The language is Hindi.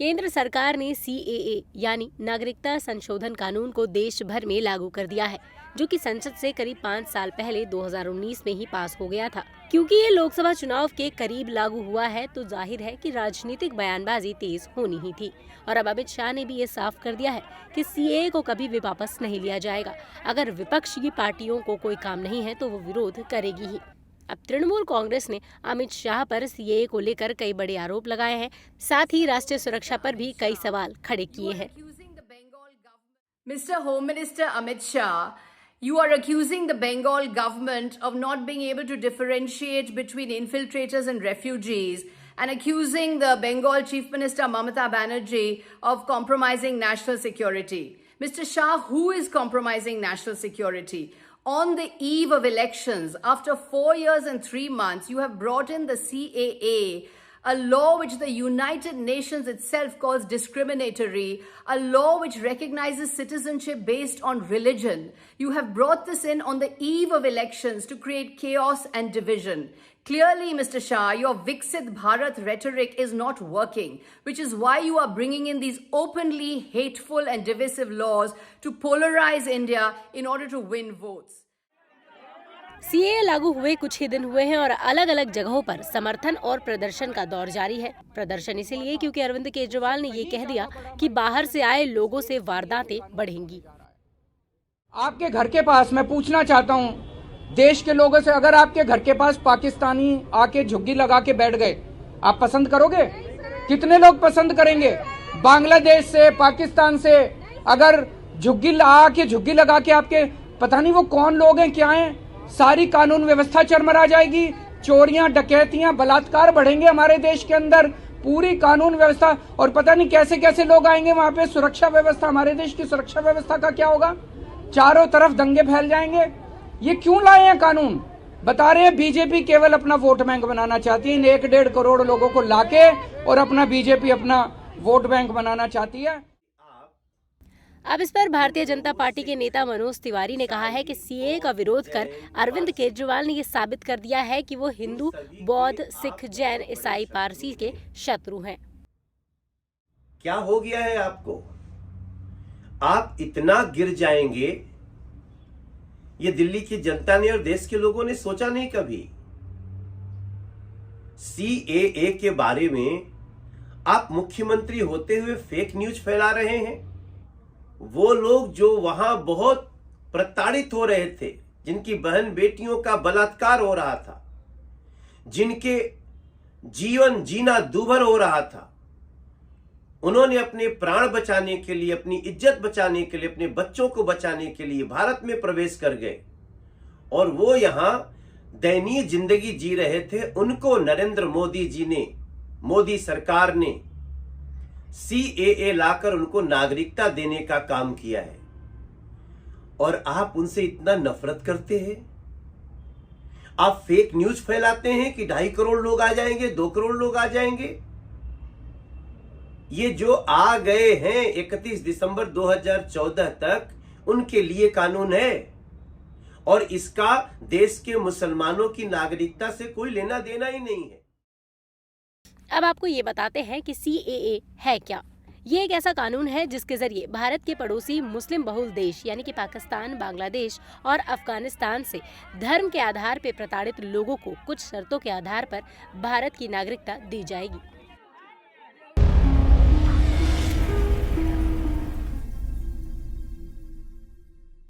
केंद्र सरकार ने CAA यानी नागरिकता संशोधन कानून को देश भर में लागू कर दिया है, जो कि संसद से करीब 5 साल पहले 2019 में ही पास हो गया था। क्योंकि ये लोकसभा चुनाव के करीब लागू हुआ है, तो जाहिर है कि राजनीतिक बयानबाजी तेज होनी ही थी। और अब अमित शाह ने भी ये साफ कर दिया है कि CAA को कभी भी वापस नहीं लिया जाएगा। अगर विपक्षी पार्टियों को कोई काम नहीं है तो वो विरोध करेगी ही। अब तृणमूल कांग्रेस ने अमित शाह पर CAA को लेकर कई बड़े आरोप लगाए हैं, साथ ही राष्ट्रीय सुरक्षा पर भी कई सवाल खड़े किए हैं। Mr. Home Minister Amit Shah, you are accusing the Bengal government of not being able to differentiate between infiltrators and refugees and accusing the Bengal Chief Minister Mamata Banerjee of compromising national security. Mr. Shah, who is compromising national security? On the eve of elections, after 4 years and 3 months, you have brought in the CAA, a law which the United Nations itself calls discriminatory, a law which recognizes citizenship based on religion. You have brought this in on the eve of elections to create chaos and division. Clearly, Mr. Shah, your Viksit Bharat rhetoric is not working, which is why you are bringing in these openly hateful and divisive laws to polarize India in order to win votes. CAA लागू हुए कुछ ही दिन हुए हैं और अलग अलग जगहों पर समर्थन और प्रदर्शन का दौर जारी है। प्रदर्शन इसीलिए क्योंकि अरविंद केजरीवाल ने ये कह दिया कि बाहर से आए लोगों से वारदातें बढ़ेंगी। आपके घर के पास मैं पूछना चाहता हूँ, देश के लोगों से, अगर आपके घर के पास पाकिस्तानी आके झुग्गी लगा के बैठ गए, आप पसंद करोगे? कितने लोग पसंद करेंगे? बांग्लादेश से, पाकिस्तान से अगर झुग्गी लगा के आपके, पता नहीं वो कौन लोग हैं, क्या हैं, सारी कानून व्यवस्था चरमरा जाएगी। चोरियां, डकैतियां, बलात्कार बढ़ेंगे हमारे देश के अंदर, पूरी कानून व्यवस्था, और पता नहीं कैसे कैसे लोग आएंगे वहां पे। सुरक्षा व्यवस्था, हमारे देश की सुरक्षा व्यवस्था का क्या होगा? चारों तरफ दंगे फैल जाएंगे। ये क्यों लाए हैं कानून? बता रहे हैं बीजेपी केवल अपना वोट बैंक बनाना चाहती है, 1-1.5 करोड़ लोगों को लाके, और अपना बीजेपी अपना वोट बैंक बनाना चाहती है। अब इस पर भारतीय जनता पार्टी के नेता मनोज तिवारी ने कहा है कि CAA का विरोध कर अरविंद केजरीवाल ने ये साबित कर दिया है कि वो हिंदू, बौद्ध, सिख, जैन, ईसाई, पारसी के शत्रु हैं। क्या हो गया है आपको? आप इतना गिर जाएंगे, ये दिल्ली की जनता ने और देश के लोगों ने सोचा नहीं कभी। CAA के बारे में आप मुख्यमंत्री होते हुए फेक न्यूज फैला रहे हैं। वो लोग जो वहां बहुत प्रताड़ित हो रहे थे, जिनकी बहन बेटियों का बलात्कार हो रहा था, जिनके जीवन जीना दूभर हो रहा था, उन्होंने अपने प्राण बचाने के लिए, अपनी इज्जत बचाने के लिए, अपने बच्चों को बचाने के लिए भारत में प्रवेश कर गए, और वो यहां दयनीय जिंदगी जी रहे थे। उनको नरेंद्र मोदी जी ने, मोदी सरकार ने CAA लाकर उनको नागरिकता देने का काम किया है, और आप उनसे इतना नफरत करते हैं। आप फेक न्यूज फैलाते हैं कि 2.5 करोड़ लोग आ जाएंगे, 2 करोड़ लोग आ जाएंगे। ये जो आ गए हैं 31 दिसंबर 2014 तक, उनके लिए कानून है, और इसका देश के मुसलमानों की नागरिकता से कोई लेना देना ही नहीं है। अब आपको ये बताते हैं कि CAA है क्या। ये एक ऐसा कानून है जिसके जरिए भारत के पड़ोसी मुस्लिम बहुल देश यानी कि पाकिस्तान, बांग्लादेश और अफगानिस्तान से धर्म के आधार पर प्रताड़ित लोगों को कुछ शर्तों के आधार पर भारत की नागरिकता दी जाएगी।